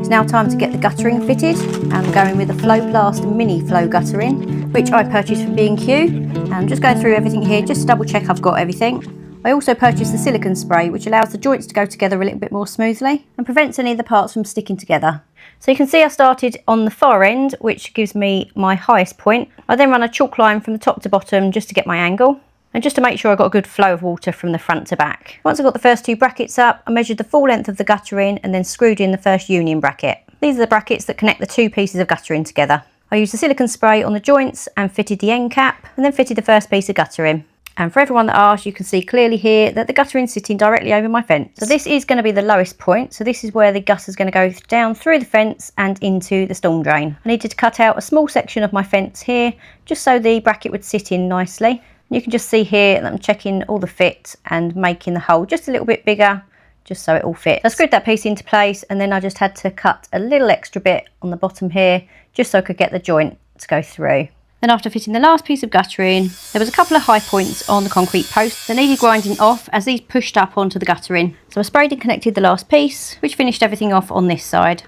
It's now time to get the guttering fitted. I'm going with the Flowplast Mini Flow Guttering, which I purchased from B&Q. I'm just going through everything here just to double check I've got everything. I also purchased the silicone spray, which allows the joints to go together a little bit more smoothly and prevents any of the parts from sticking together. So you can see I started on the far end, which gives me my highest point. I then run a chalk line from the top to bottom just to get my angle and just to make sure I got a good flow of water from the front to back. Once I got the first 2 brackets up, I measured the full length of the guttering and then screwed in the first union bracket. These are the brackets that connect the 2 pieces of guttering together. I used the silicone spray on the joints and fitted the end cap and then fitted the first piece of guttering. And for everyone that asked, you can see clearly here that the guttering is sitting directly over my fence. So this is going to be the lowest point. So this is where the gutter is going to go down through the fence and into the storm drain. I needed to cut out a small section of my fence here, just so the bracket would sit in nicely. You can just see here that I'm checking all the fit and making the hole just a little bit bigger, just so it all fits. I screwed that piece into place and then I just had to cut a little extra bit on the bottom here, just so I could get the joint to go through. Then after fitting the last piece of guttering, there was a couple of high points on the concrete posts that needed grinding off as these pushed up onto the guttering. So I sprayed and connected the last piece, which finished everything off on this side.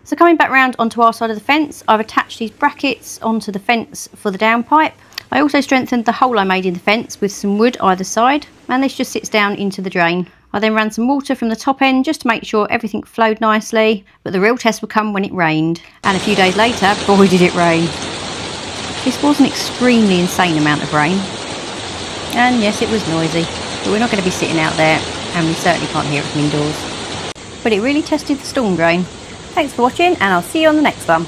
So coming back round onto our side of the fence, I've attached these brackets onto the fence for the downpipe. I also strengthened the hole I made in the fence with some wood either side, and this just sits down into the drain. I then ran some water from the top end just to make sure everything flowed nicely, but the real test would come when it rained. And a few days later, boy did it rain. This was an extremely insane amount of rain. And yes, it was noisy, but we're not going to be sitting out there, and we certainly can't hear it from indoors. But it really tested the storm drain. Thanks for watching, and I'll see you on the next one.